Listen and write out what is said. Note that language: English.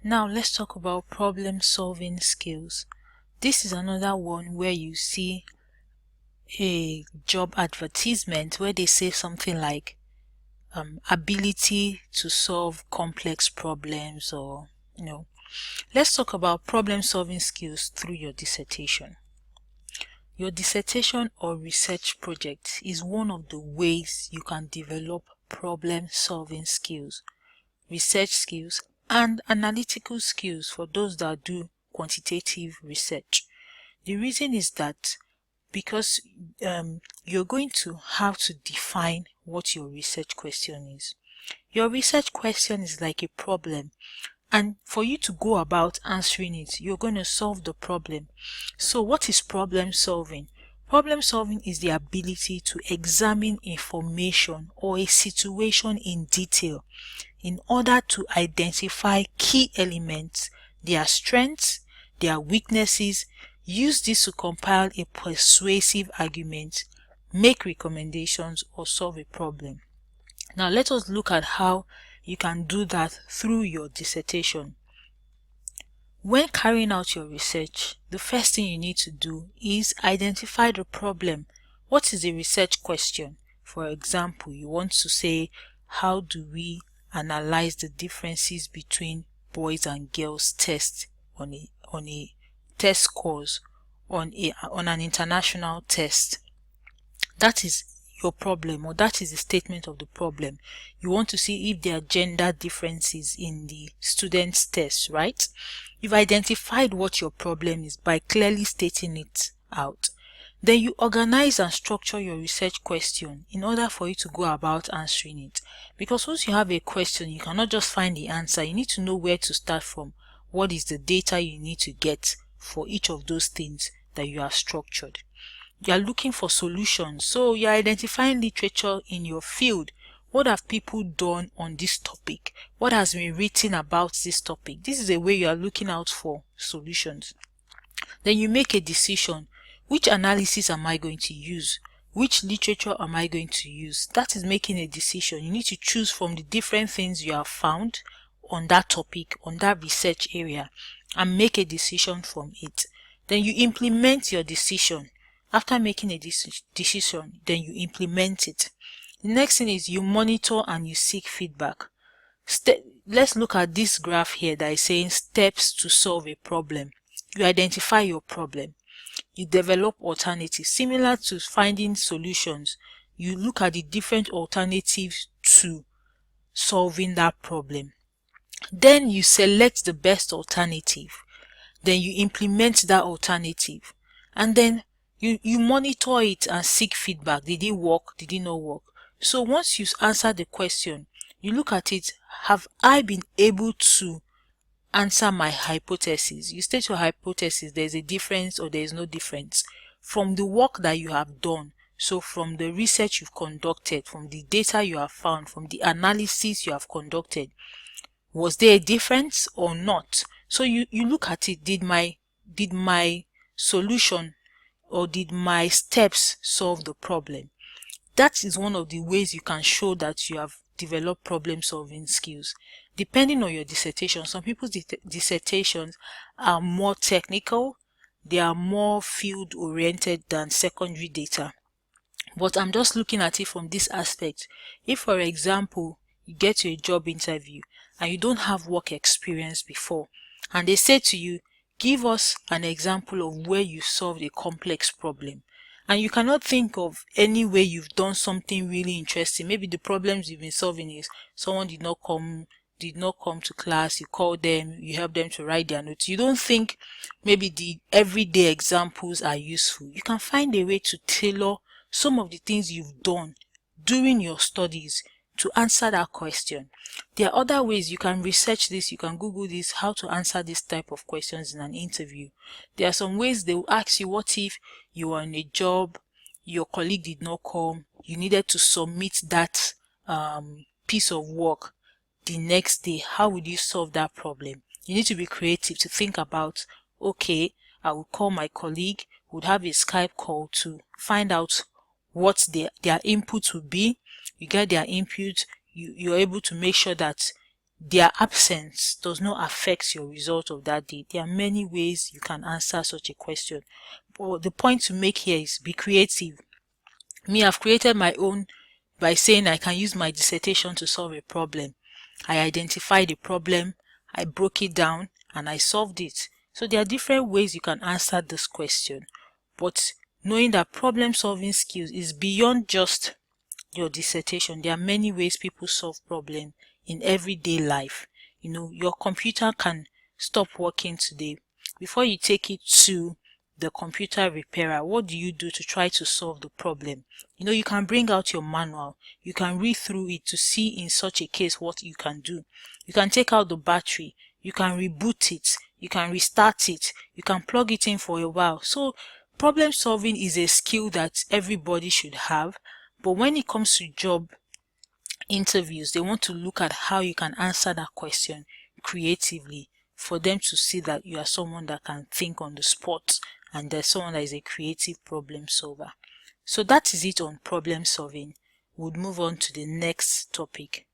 Now let's talk about problem solving skills. This is another one where you see a job advertisement where they say something like ability to solve complex problems, or let's talk about problem solving skills through your dissertation. Your dissertation or research project is one of the ways you can develop problem solving skills, research skills, and analytical skills for those that do quantitative research. The reason is that because you're going to have to define what your research question is. Your research question is like a problem, and for you to go about answering it, you're going to solve the problem. So what is problem solving? Problem solving is the ability to examine information or a situation in detail in order to identify key elements, their strengths, their weaknesses, use this to compile a persuasive argument, make recommendations, or solve a problem. Now let us look at how you can do that through your dissertation. When carrying out your research, the first thing you need to do is identify the problem. What is the research question? For example, you want to say, how do we analyze the differences between boys and girls tests on a test scores on an international test? That is your problem, or that is the statement of the problem. You want to see if there are gender differences in the students' tests, right? You've identified what your problem is by clearly stating it out. Then you organize and structure your research question in order for you to go about answering it. Because once you have a question, you cannot just find the answer. You need to know where to start from. What is the data you need to get for each of those things that you have structured? You are looking for solutions. So you are identifying literature in your field. What have people done on this topic? What has been written about this topic? This is a way you are looking out for solutions. Then you make a decision. Which analysis am I going to use? Which literature am I going to use? That is making a decision. You need to choose from the different things you have found on that topic, on that research area, and make a decision from it. Then you implement your decision. After making a decision, then you implement it. The next thing is you monitor and you seek feedback. Let's look at this graph here that is saying steps to solve a problem. You identify your problem. You develop alternatives. Similar to finding solutions, you look at the different alternatives to solving that problem. Then you select the best alternative. Then you implement that alternative. And then you monitor it and seek feedback. Did it work? Did it not work? So once you answer the question, you look at it. Have I been able to answer my hypothesis? You state your hypothesis. There's a difference or there is no difference from the work that you have done. So from the research you've conducted, from the data you have found, from the analysis you have conducted, was there a difference or not? So you look at it. Did my solution or did my steps solve the problem? That is one of the ways you can show that you have developed problem solving skills. Depending on your dissertation, some people's dissertations are more technical, they are more field oriented than secondary data. But I'm just looking at it from this aspect. If, for example, you get to a job interview and you don't have work experience before, and they say to you, give us an example of where you solved a complex problem, and you cannot think of any way you've done something really interesting. Maybe the problems you've been solving is someone did not come to class, you called them, you help them to write their notes. You don't think maybe the everyday examples are useful. You can find a way to tailor some of the things you've done during your studies to answer that question. There are other ways you can research this. You can Google this, how to answer this type of questions in an interview. There are some ways they will ask you, what if you are in a job, your colleague did not come, you needed to submit that piece of work the next day. How would you solve that problem? You need to be creative to think about, okay, I will call my colleague, would have a Skype call to find out what their input would be. You get their input, you're able to make sure that their absence does not affect your result of that day. There are many ways you can answer such a question. But the point to make here is be creative. Me, I've created my own by saying I can use my dissertation to solve a problem. I identified the problem, I broke it down, and I solved it. So there are different ways you can answer this question. But knowing that problem solving skills is beyond just your dissertation, there are many ways people solve problems in everyday life. Your computer can stop working today. Before you take it to the computer repairer, what do you do to try to solve the problem? You can bring out your manual, you can read through it to see in such a case what you can do. You can take out the battery, you can reboot it, you can restart it, you can plug it in for a while. So problem solving is a skill that everybody should have. But when it comes to job interviews, they want to look at how you can answer that question creatively, for them to see that you are someone that can think on the spot and there's someone that is a creative problem solver. So that is it on problem solving. We'll move on to the next topic.